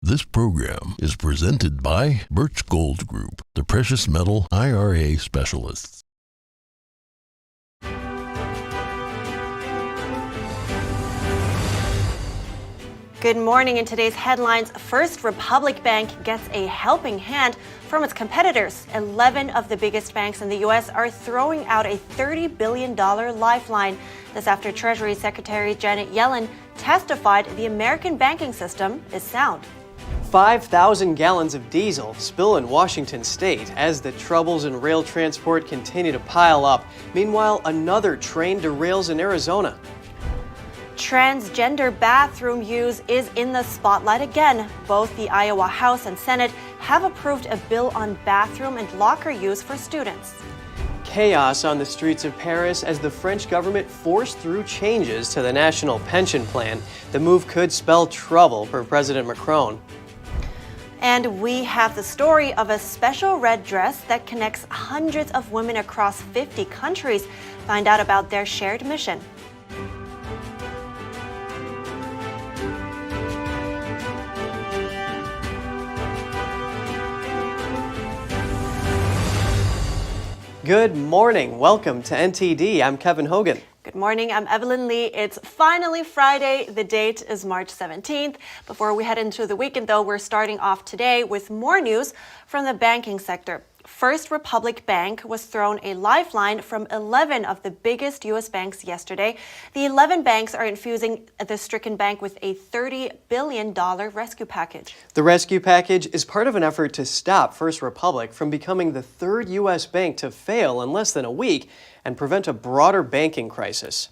This program is presented by Birch Gold Group, the precious metal IRA specialists. Good morning. In today's headlines, First Republic Bank gets a helping hand from its competitors. 11 of the biggest banks in the U.S. are throwing out a $30 billion lifeline. This after Treasury Secretary Janet Yellen testified the American banking system is sound. 5,000 gallons of diesel spill in Washington state as the troubles in rail transport continue to pile up. Meanwhile, another train derails in Arizona. Transgender bathroom use is in the spotlight again. Both the Iowa House and Senate have approved a bill on bathroom and locker use for students. Chaos on the streets of Paris as the French government forced through changes to the national pension plan. The move could spell trouble for President Macron. And we have the story of a special red dress that connects hundreds of women across 50 countries. Find out about their shared mission. Good morning. Welcome to NTD. I'm Kevin Hogan. Good morning. I'm Evelyn Lee. It's finally Friday. The date is March 17th. Before we head into the weekend, though, we're starting off today with more news from the banking sector. First Republic Bank was thrown a lifeline from 11 of the biggest U.S. banks yesterday. The 11 banks are infusing the stricken bank with a $30 billion rescue package. The rescue package is part of an effort to stop First Republic from becoming the third U.S. bank to fail in less than a week and prevent a broader banking crisis.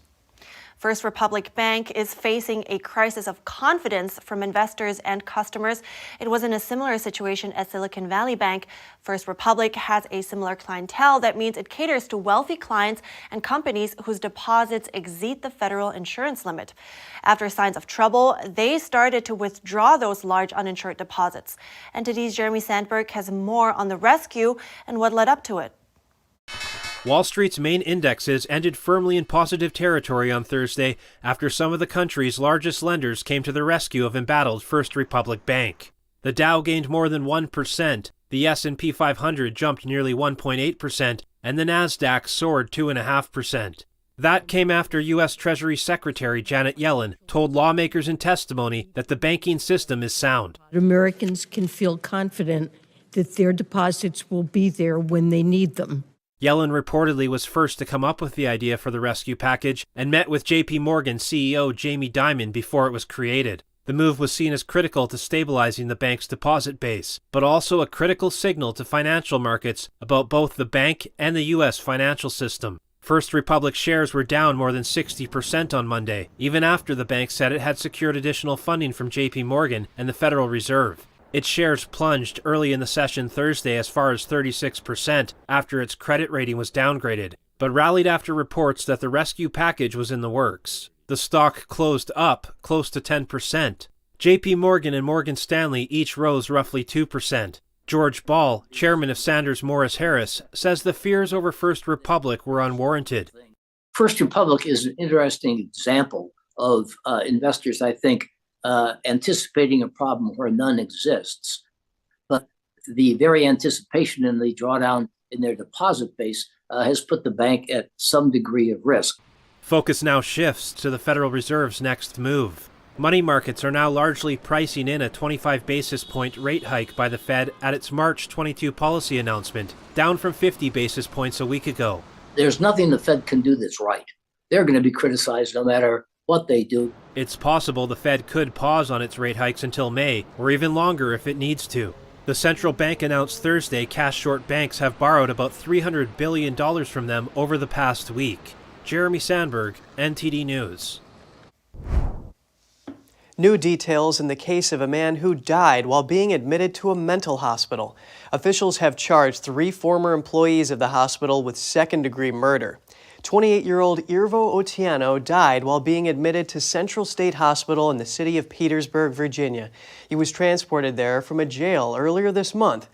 First Republic Bank is facing a crisis of confidence from investors and customers. It was in a similar situation as Silicon Valley Bank. First Republic has a similar clientele. That means it caters to wealthy clients and companies whose deposits exceed the federal insurance limit. After signs of trouble, they started to withdraw those large uninsured deposits. NTD's Jeremy Sandberg has more on the rescue and what led up to it. Wall Street's main indexes ended firmly in positive territory on Thursday after some of the country's largest lenders came to the rescue of embattled First Republic Bank. The Dow gained more than 1%, the S&P 500 jumped nearly 1.8%, and the Nasdaq soared 2.5%. That came after U.S. Treasury Secretary Janet Yellen told lawmakers in testimony that the banking system is sound. Americans can feel confident that their deposits will be there when they need them. Yellen reportedly was first to come up with the idea for the rescue package and met with J.P. Morgan CEO Jamie Dimon before it was created. The move was seen as critical to stabilizing the bank's deposit base, but also a critical signal to financial markets about both the bank and the U.S. financial system. First Republic shares were down more than 60% on Monday, even after the bank said it had secured additional funding from J.P. Morgan and the Federal Reserve. Its shares plunged early in the session Thursday as far as 36% after its credit rating was downgraded, but rallied after reports that the rescue package was in the works. The stock closed up close to 10%. J.P. Morgan and Morgan Stanley each rose roughly 2%. George Ball, chairman of Sanders Morris Harris, says the fears over First Republic were unwarranted. First Republic is an interesting example of investors, I think, anticipating a problem where none exists. But the very anticipation in the drawdown in their deposit base has put the bank at some degree of risk. Focus now shifts to the Federal Reserve's next move. Money markets are now largely pricing in a 25 basis point rate hike by the Fed at its March 22 policy announcement, down from 50 basis points a week ago. There's nothing the Fed can do that's right. They're going to be criticized no matter what they do. It's possible the Fed could pause on its rate hikes until May, or even longer if it needs to. The central bank announced Thursday cash-short banks have borrowed about $300 billion from them over the past week. Jeremy Sandberg, NTD News. New details in the case of a man who died while being admitted to a mental hospital. Officials have charged 3 former employees of the hospital with second-degree murder. 28-year-old Irvo Otieno died while being admitted to Central State Hospital in the city of Petersburg, Virginia. He was transported there from a jail earlier this month.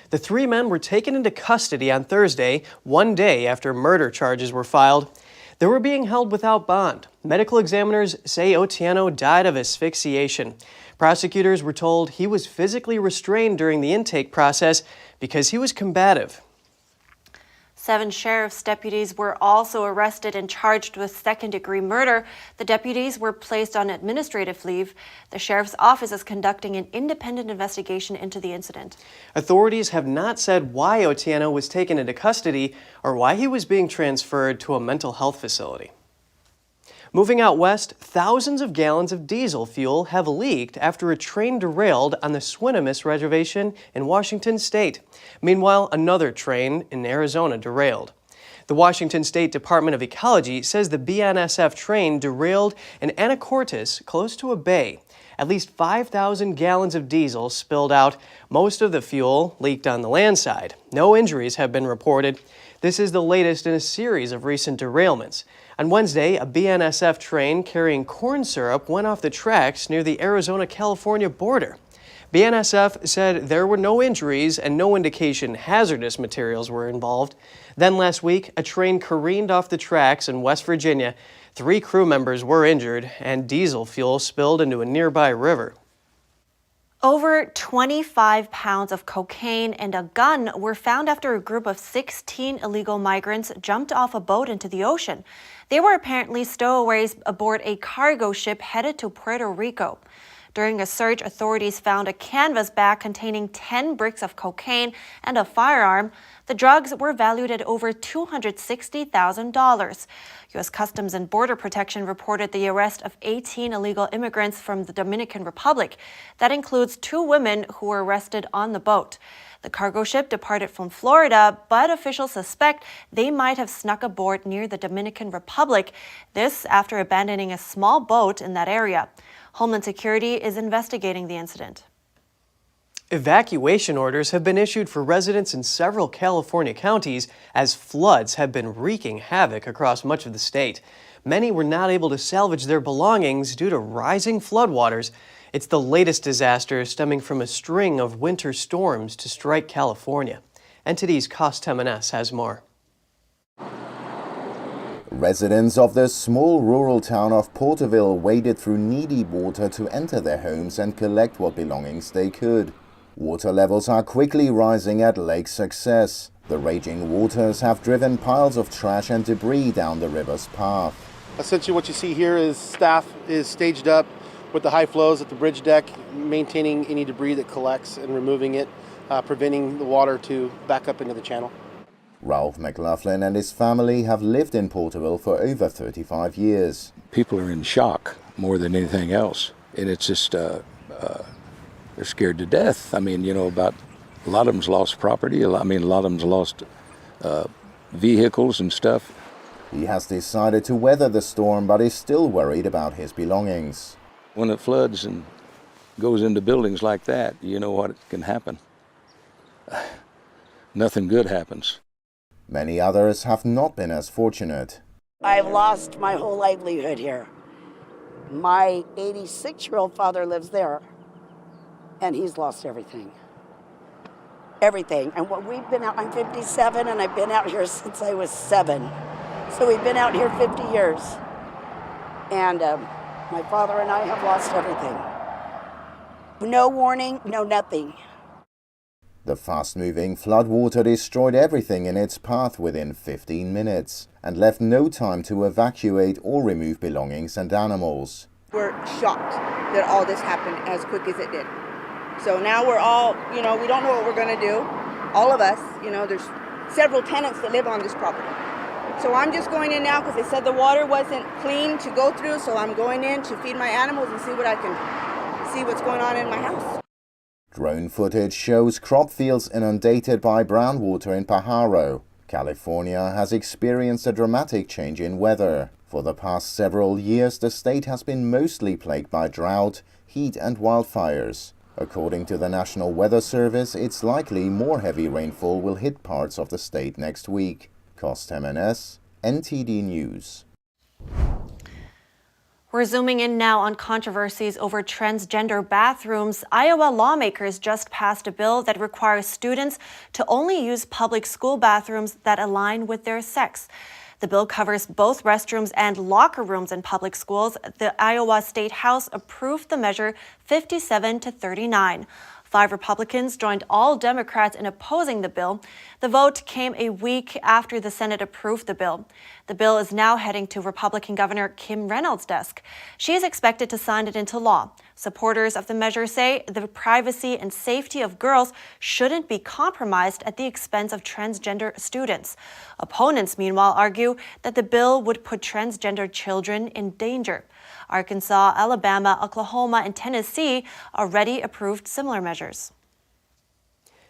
The 3 men were taken into custody on Thursday, one day after murder charges were filed. They were being held without bond. Medical examiners say Otieno died of asphyxiation. Prosecutors were told he was physically restrained during the intake process because he was combative. 7 sheriff's deputies were also arrested and charged with second-degree murder. The deputies were placed on administrative leave. The sheriff's office is conducting an independent investigation into the incident. Authorities have not said why Otieno was taken into custody or why he was being transferred to a mental health facility. Moving out west, thousands of gallons of diesel fuel have leaked after a train derailed on the Swinomish Reservation in Washington state. Meanwhile, another train in Arizona derailed. The Washington State Department of Ecology says the BNSF train derailed in Anacortes, close to a bay. At least 5,000 gallons of diesel spilled out. Most of the fuel leaked on the land side. No injuries have been reported. This is the latest in a series of recent derailments. On Wednesday, a BNSF train carrying corn syrup went off the tracks near the Arizona-California border. BNSF said there were no injuries and no indication hazardous materials were involved. Then last week, a train careened off the tracks in West Virginia. 3 crew members were injured, and diesel fuel spilled into a nearby river. Over 25 pounds of cocaine and a gun were found after a group of 16 illegal migrants jumped off a boat into the ocean. They were apparently stowaways aboard a cargo ship headed to Puerto Rico. During a search, authorities found a canvas bag containing 10 bricks of cocaine and a firearm. The drugs were valued at over $260,000. U.S. Customs and Border Protection reported the arrest of 18 illegal immigrants from the Dominican Republic. That includes 2 women who were arrested on the boat. The cargo ship departed from Florida, but officials suspect they might have snuck aboard near the Dominican Republic. This after abandoning a small boat in that area. Homeland Security is investigating the incident. Evacuation orders have been issued for residents in several California counties as floods have been wreaking havoc across much of the state. Many were not able to salvage their belongings due to rising floodwaters. It's the latest disaster stemming from a string of winter storms to strike California. NTD's Cost Jimenez has more. Residents of the small rural town of Porterville waded through knee-deep water to enter their homes and collect what belongings they could. Water levels are quickly rising at Lake Success. The raging waters have driven piles of trash and debris down the river's path. Essentially what you see here is staff is staged up with the high flows at the bridge deck, maintaining any debris that collects and removing it, preventing the water to back up into the channel. Ralph McLaughlin and his family have lived in Porterville for over 35 years. People are in shock more than anything else, and it's just they're scared to death. I mean, you know, about a lot of them's lost property. A lot of them's lost vehicles and stuff. He has decided to weather the storm, but is still worried about his belongings. When it floods and goes into buildings like that, you know what can happen. Nothing good happens. Many others have not been as fortunate. I've lost my whole livelihood here. My 86-year-old father lives there, and he's lost everything. Everything. And what we've been out, I'm 57, and I've been out here since I was 7. So we've been out here 50 years. And my father and I have lost everything. No warning, no nothing. The fast-moving floodwater destroyed everything in its path within 15 minutes and left no time to evacuate or remove belongings and animals. We're shocked that all this happened as quick as it did. So now we're all, we don't know what we're going to do. All of us, there's several tenants that live on this property. So I'm just going in now because they said the water wasn't clean to go through, so I'm going in to feed my animals and see what's going on in my house. Drone footage shows crop fields inundated by brown water in Pajaro. California has experienced a dramatic change in weather. For the past several years, the state has been mostly plagued by drought, heat and wildfires. According to the National Weather Service, it's likely more heavy rainfall will hit parts of the state next week. Cost Jimenez, NTD News. We're zooming in now on controversies over transgender bathrooms. Iowa lawmakers just passed a bill that requires students to only use public school bathrooms that align with their sex. The The bill covers both restrooms and locker rooms in public schools. The Iowa State House approved the measure 57-39. 5 Republicans joined all Democrats in opposing the bill. The vote came a week after the Senate approved the bill. The bill is now heading to Republican Governor Kim Reynolds' desk. She is expected to sign it into law. Supporters of the measure say the privacy and safety of girls shouldn't be compromised at the expense of transgender students. Opponents, meanwhile, argue that the bill would put transgender children in danger. Arkansas, Alabama, Oklahoma, and Tennessee already approved similar measures.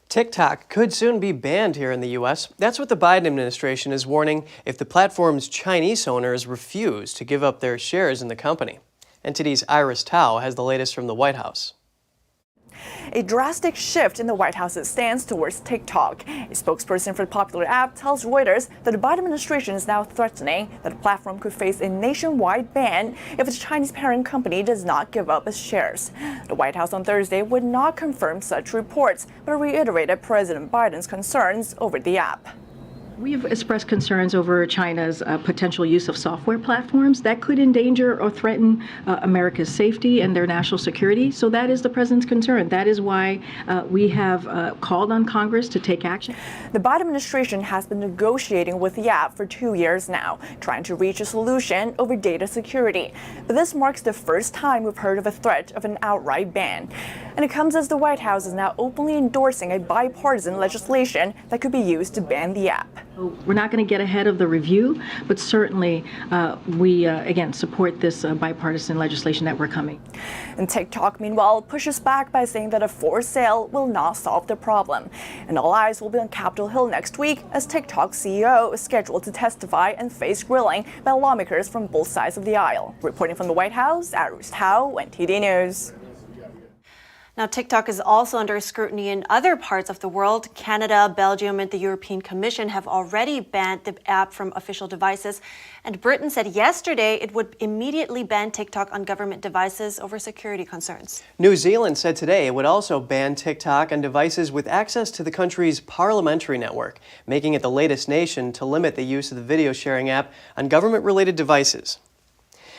TikTok could soon be banned here in the U.S. That's what the Biden administration is warning if the platform's Chinese owners refuse to give up their shares in the company. NTD's Iris Tao has the latest from the White House. A drastic shift in the White House's stance towards TikTok. A spokesperson for the popular app tells Reuters that the Biden administration is now threatening that the platform could face a nationwide ban if its Chinese parent company does not give up its shares. The White House on Thursday would not confirm such reports, but reiterated President Biden's concerns over the app. We've expressed concerns over China's potential use of software platforms that could endanger or threaten America's safety and their national security. So that is the president's concern. That is why we have called on Congress to take action. The Biden administration has been negotiating with the app for 2 years now, trying to reach a solution over data security. But this marks the first time we've heard of a threat of an outright ban. And it comes as the White House is now openly endorsing a bipartisan legislation that could be used to ban the app. We're not going to get ahead of the review, but certainly we, again, support this bipartisan legislation that we're coming. And TikTok, meanwhile, pushes back by saying that a forced sale will not solve the problem. And all eyes will be on Capitol Hill next week as TikTok's CEO is scheduled to testify and face grilling by lawmakers from both sides of the aisle. Reporting from the White House, Iris Tao, NTD News. Now, TikTok is also under scrutiny in other parts of the world. Canada, Belgium, and the European Commission have already banned the app from official devices. And Britain said yesterday it would immediately ban TikTok on government devices over security concerns. New Zealand said today it would also ban TikTok on devices with access to the country's parliamentary network, making it the latest nation to limit the use of the video sharing app on government-related devices.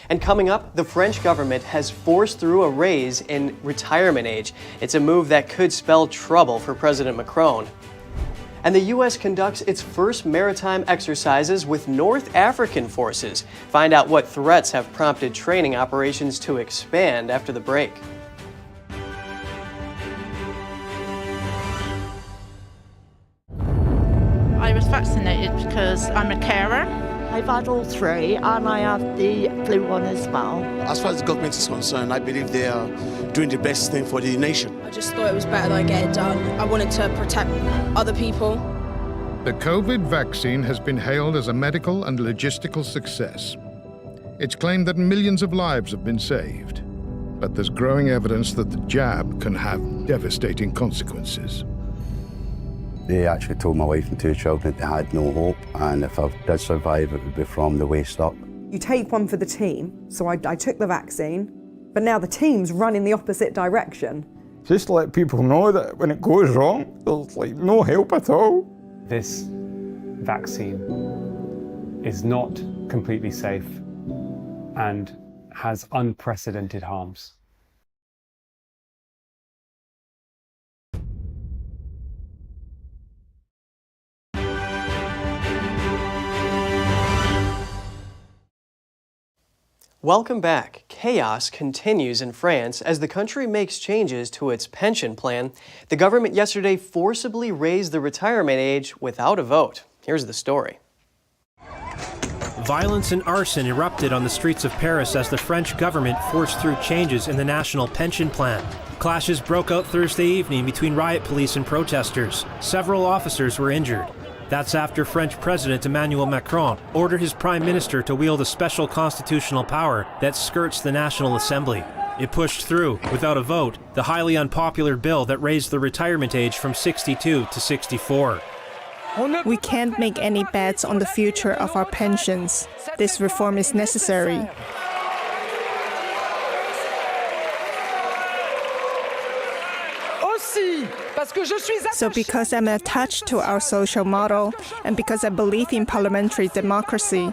And coming up, the French government has forced through a raise in retirement age. It's a move that could spell trouble for President Macron. And the U.S. conducts its first maritime exercises with North African forces. Find out what threats have prompted training operations to expand after the break. I was vaccinated because I'm a carer. I've had all 3 and I have the flu one as well. As far as the government is concerned, I believe they are doing the best thing for the nation. I just thought it was better that I get it done. I wanted to protect other people. The COVID vaccine has been hailed as a medical and logistical success. It's claimed that millions of lives have been saved, but there's growing evidence that the jab can have devastating consequences. They actually told my wife and 2 children that they had no hope, and if I did survive, it would be from the waist up. You take one for the team, so I took the vaccine, but now the team's run in the opposite direction. Just to let people know that when it goes wrong, there's like no help at all. This vaccine is not completely safe and has unprecedented harms. Welcome back. Chaos continues in France as the country makes changes to its pension plan. The government yesterday forcibly raised the retirement age without a vote. Here's the story. Violence and arson erupted on the streets of Paris as the French government forced through changes in the national pension plan. Clashes broke out Thursday evening between riot police and protesters. Several officers were injured. That's after French President Emmanuel Macron ordered his prime minister to wield a special constitutional power that skirts the National Assembly. It pushed through, without a vote, the highly unpopular bill that raised the retirement age from 62 to 64. We can't make any bets on the future of our pensions. This reform is necessary. So because I'm attached to our social model, and because I believe in parliamentary democracy,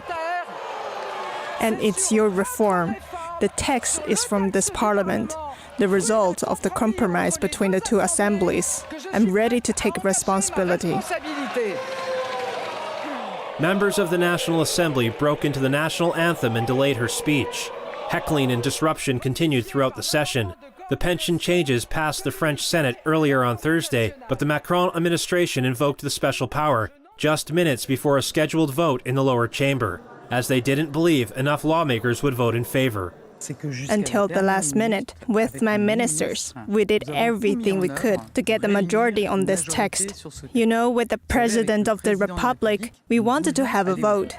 and it's your reform, the text is from this parliament, the result of the compromise between the two assemblies. I'm ready to take responsibility. Members of the National Assembly broke into the national anthem and delayed her speech. Heckling and disruption continued throughout the session. The pension changes passed the French Senate earlier on Thursday, but the Macron administration invoked the special power just minutes before a scheduled vote in the lower chamber, as they didn't believe enough lawmakers would vote in favor. Until the last minute, with my ministers, we did everything we could to get the majority on this text. You know, with the President of the Republic, we wanted to have a vote.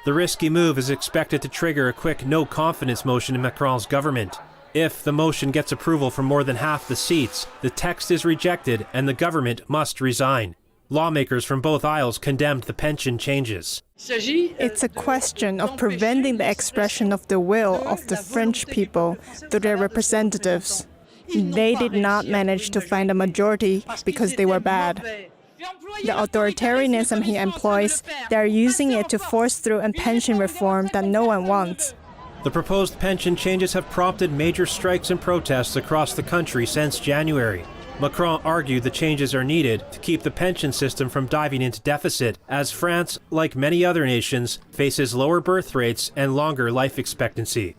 The risky move is expected to trigger a quick no-confidence motion in Macron's government. If the motion gets approval from more than half the seats, the text is rejected and the government must resign. Lawmakers from both aisles condemned the pension changes. It's a question of preventing the expression of the will of the French people through their representatives. They did not manage to find a majority because they were bad. The authoritarianism he employs, they are using it to force through a pension reform that no one wants. The proposed pension changes have prompted major strikes and protests across the country since January. Macron argued the changes are needed to keep the pension system from diving into deficit, as France, like many other nations, faces lower birth rates and longer life expectancy.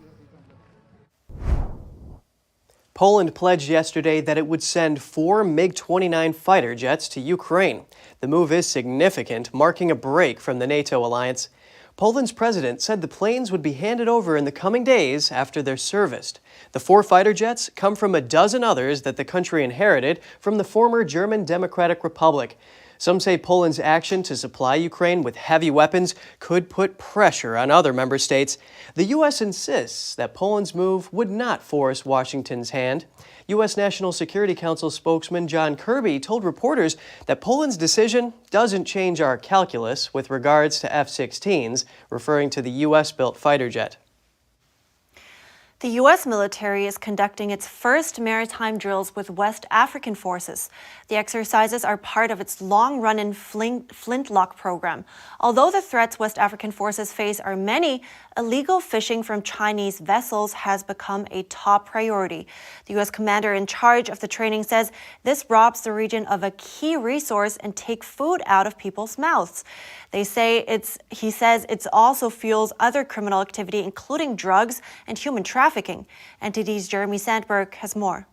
Poland pledged yesterday that it would send 4 MiG-29 fighter jets to Ukraine. The move is significant, marking a break from the NATO alliance. Poland's president said the planes would be handed over in the coming days after they're serviced. The 4 fighter jets come from a dozen others that the country inherited from the former German Democratic Republic. Some say Poland's action to supply Ukraine with heavy weapons could put pressure on other member states. The U.S. insists that Poland's move would not force Washington's hand. U.S. National Security Council spokesman John Kirby told reporters that Poland's decision doesn't change our calculus with regards to F-16s, referring to the U.S.-built fighter jet. The U.S. military is conducting its first maritime drills with West African forces. The exercises are part of its long-running flintlock program. Although the threats West African forces face are many, illegal fishing from Chinese vessels has become a top priority. The U.S. commander in charge of the training says this robs the region of a key resource and takes food out of people's mouths. He says it also fuels other criminal activity, including drugs and human trafficking. NTD's Jeremy Sandberg has more.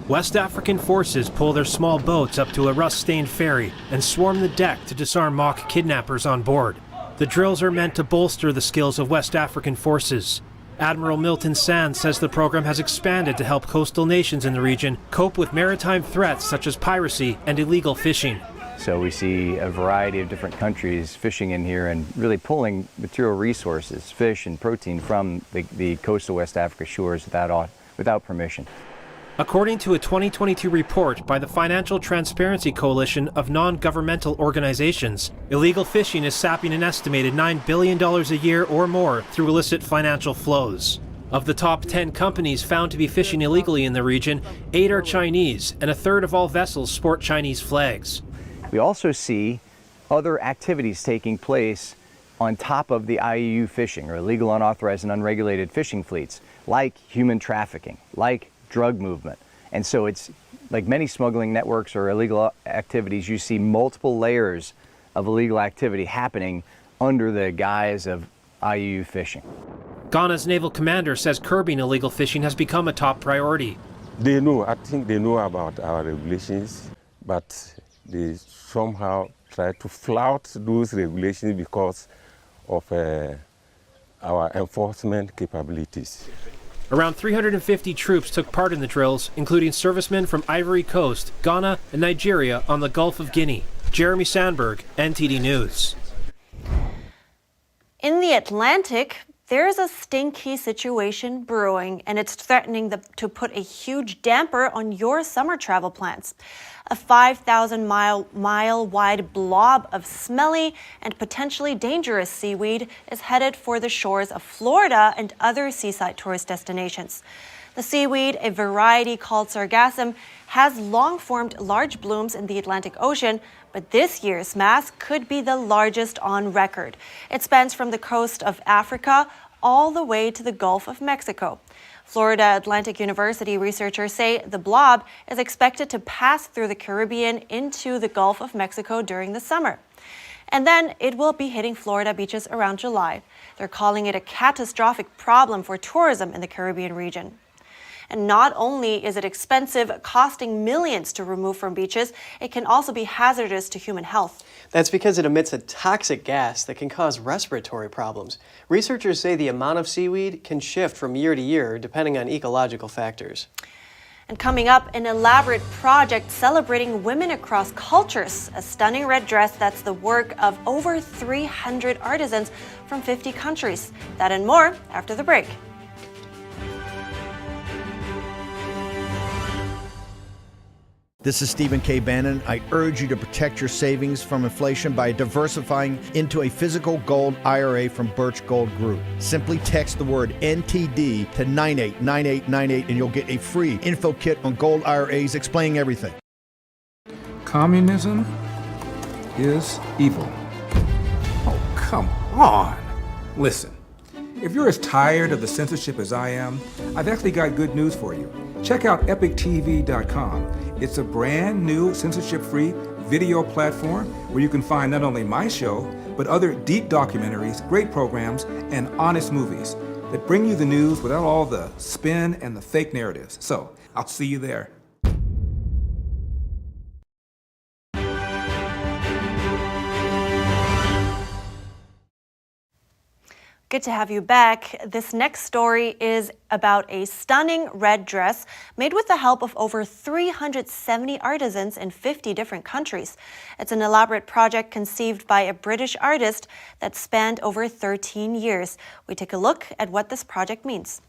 West African forces pull their small boats up to a rust-stained ferry and swarm the deck to disarm mock kidnappers on board. The drills are meant to bolster the skills of West African forces. Admiral Milton Sands says the program has expanded to help coastal nations in the region cope with maritime threats such as piracy and illegal fishing. So we see a variety of different countries fishing in here and really pulling material resources, fish and protein from the coastal West Africa shores without permission. According to a 2022 report by the Financial Transparency Coalition of non-governmental organizations, illegal fishing is sapping an estimated $9 billion a year or more through illicit financial flows. Of the top 10 companies found to be fishing illegally in the region, 8 are Chinese, and a third of all vessels sport Chinese flags. We also see other activities taking place on top of the IUU fishing, or illegal, unauthorized, and unregulated fishing fleets, like human trafficking, like drug movement. And so it's like many smuggling networks or illegal activities, you see multiple layers of illegal activity happening under the guise of IUU fishing. Ghana's naval commander says curbing illegal fishing has become a top priority. They know, I think they know about our regulations, but they somehow try to flout those regulations because of our enforcement capabilities. Around 350 troops took part in the drills, including servicemen from Ivory Coast, Ghana, and Nigeria on the Gulf of Guinea. Jeremy Sandberg, NTD News. In the Atlantic, there's a stinky situation brewing, and it's threatening to put a huge damper on your summer travel plans. A 5,000-mile wide blob of smelly and potentially dangerous seaweed is headed for the shores of Florida and other seaside tourist destinations. The seaweed, a variety called sargassum, has long formed large blooms in the Atlantic Ocean, but this year's mass could be the largest on record. It spans from the coast of Africa all the way to the Gulf of Mexico. Florida Atlantic University researchers say the blob is expected to pass through the Caribbean into the Gulf of Mexico during the summer. And then it will be hitting Florida beaches around July. They're calling it a catastrophic problem for tourism in the Caribbean region. And not only is it expensive, costing millions to remove from beaches, it can also be hazardous to human health. That's because it emits a toxic gas that can cause respiratory problems. Researchers say the amount of seaweed can shift from year to year depending on ecological factors. And coming up, an elaborate project celebrating women across cultures, a stunning red dress that's the work of over 300 artisans from 50 countries. That and more after the break. This is Stephen K. Bannon. I urge you to protect your savings from inflation by diversifying into a physical gold IRA from Birch Gold Group. Simply text the word NTD to 989898 and you'll get a free info kit on gold IRAs explaining everything. Communism is evil. Oh, come on. Listen, if you're as tired of the censorship as I am, I've actually got good news for you. Check out epictv.com. It's a brand new censorship-free video platform where you can find not only my show, but other deep documentaries, great programs, and honest movies that bring you the news without all the spin and the fake narratives. So, I'll see you there. Good to have you back. This next story is about a stunning red dress made with the help of over 370 artisans in 50 different countries. It's an elaborate project conceived by a British artist that spanned over 13 years. We take a look at what this project means.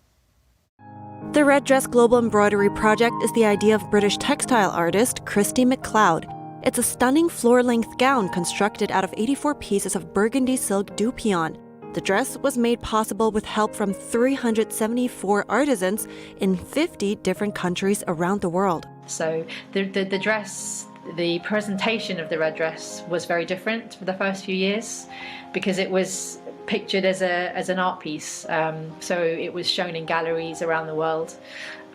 The Red Dress Global Embroidery Project is the idea of British textile artist Christy McLeod. It's a stunning floor-length gown constructed out of 84 pieces of burgundy silk dupion. The dress was made possible with help from 374 artisans in 50 different countries around the world. So the dress, the presentation of the red dress was very different for the first few years because it was pictured as an art piece. So it was shown in galleries around the world.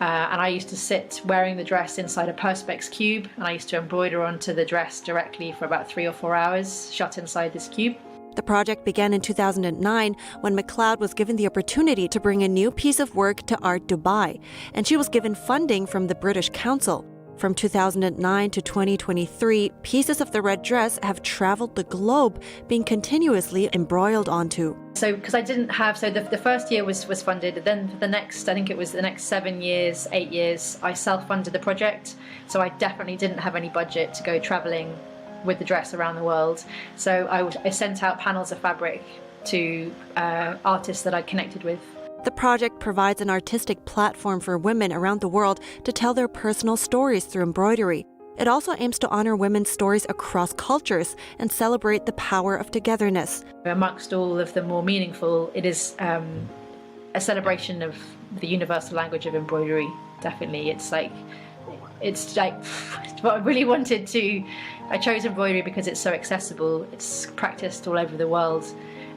And I used to sit wearing the dress inside a Perspex cube, and I used to embroider onto the dress directly for about 3 or 4 hours, shut inside this cube. The project began in 2009 when McLeod was given the opportunity to bring a new piece of work to Art Dubai, and she was given funding from the British Council. From 2009 to 2023, pieces of the red dress have traveled the globe, being continuously embroiled onto. So, because I didn't have, so the first year was funded, then for the next, I think it was the next 7 years, 8 years, I self-funded the project. So I definitely didn't have any budget to go traveling with the dress around the world. So I sent out panels of fabric to artists that I connected with. The project provides an artistic platform for women around the world to tell their personal stories through embroidery. It also aims to honor women's stories across cultures and celebrate the power of togetherness. Amongst all of the more meaningful, it is a celebration of the universal language of embroidery. Definitely, it's like what I really wanted to. I chose embroidery because it's so accessible. It's practiced all over the world.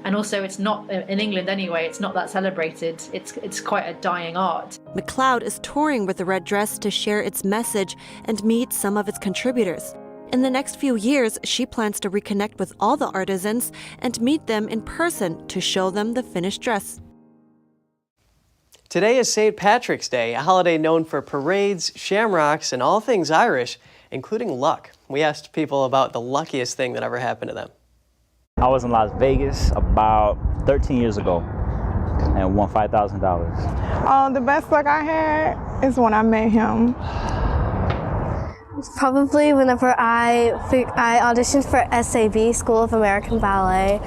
And also, it's not, in England anyway, it's not that celebrated. It's quite a dying art. McLeod is touring with the red dress to share its message and meet some of its contributors. In the next few years, she plans to reconnect with all the artisans and meet them in person to show them the finished dress. Today is St. Patrick's Day, a holiday known for parades, shamrocks, and all things Irish, including luck. We asked people about the luckiest thing that ever happened to them. I was in Las Vegas about 13 years ago and won $5,000. The best luck I had is when I met him. Probably whenever I auditioned for SAB, School of American Ballet,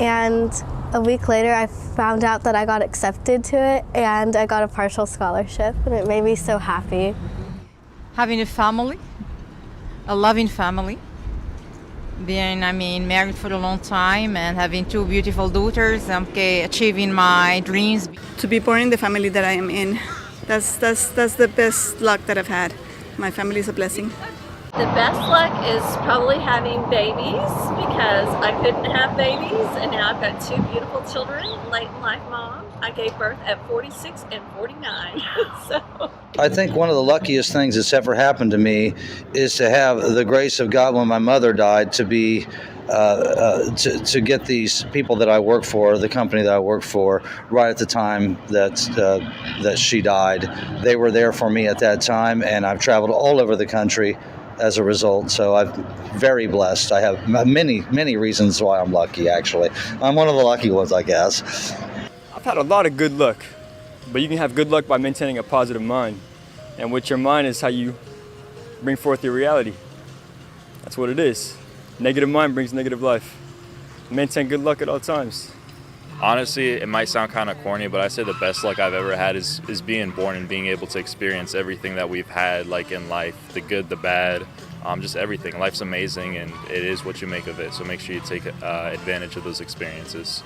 and a week later I found out that I got accepted to it and I got a partial scholarship, and it made me so happy. Having a family, a loving family. Being, married for a long time and having 2 beautiful daughters, achieving my dreams. To be born in the family that I am in That's the best luck that I've had. My family's a blessing. The best luck is probably having babies, because I couldn't have babies, and now I've got 2 beautiful children, late in life mom. I gave birth at 46 and 49. So I think one of the luckiest things that's ever happened to me is to have the grace of God when my mother died, to be to get these people that I work for, the company that I work for, right at the time that she died. They were there for me at that time, and I've traveled all over the country as a result. So I'm very blessed. I have many reasons why I'm lucky, actually. I'm one of the lucky ones, I guess. I've had a lot of good luck, but you can have good luck by maintaining a positive mind. And with your mind is how you bring forth your reality. That's what it is. Negative mind brings negative life. Maintain good luck at all times. Honestly, it might sound kind of corny, but I say the best luck I've ever had is being born and being able to experience everything that we've had, like in life, the good, the bad, just everything. Life's amazing, and it is what you make of it. So make sure you take advantage of those experiences.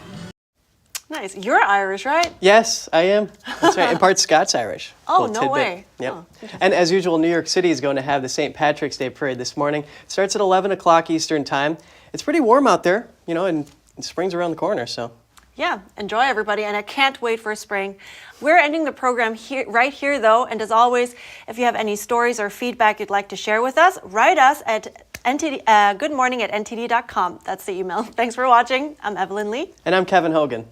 Nice. You're Irish, right? Yes, I am. That's right. And part Scots-Irish. Oh, no way. Yep. Oh, and as usual, New York City is going to have the St. Patrick's Day Parade this morning. It starts at 11 o'clock Eastern Time. It's pretty warm out there, you know, and spring's around the corner, so. Yeah, enjoy everybody, and I can't wait for spring. We're ending the program right here, though, and as always, if you have any stories or feedback you'd like to share with us, write us at goodmorning@ntd.com. That's the email. Thanks for watching. I'm Evelyn Lee. And I'm Kevin Hogan.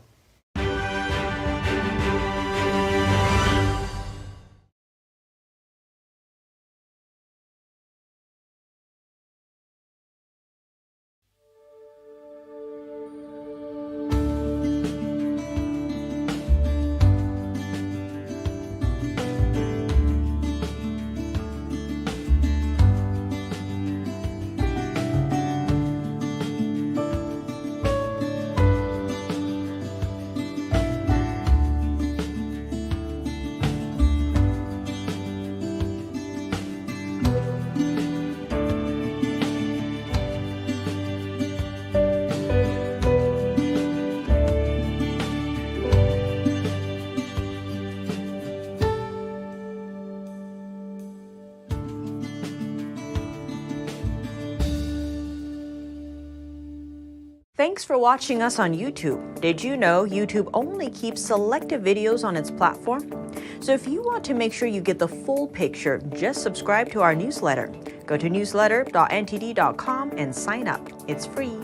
Thanks for watching us on YouTube. Did you know YouTube only keeps selective videos on its platform? So if you want to make sure you get the full picture, just subscribe to our newsletter. Go to newsletter.ntd.com and sign up. It's free.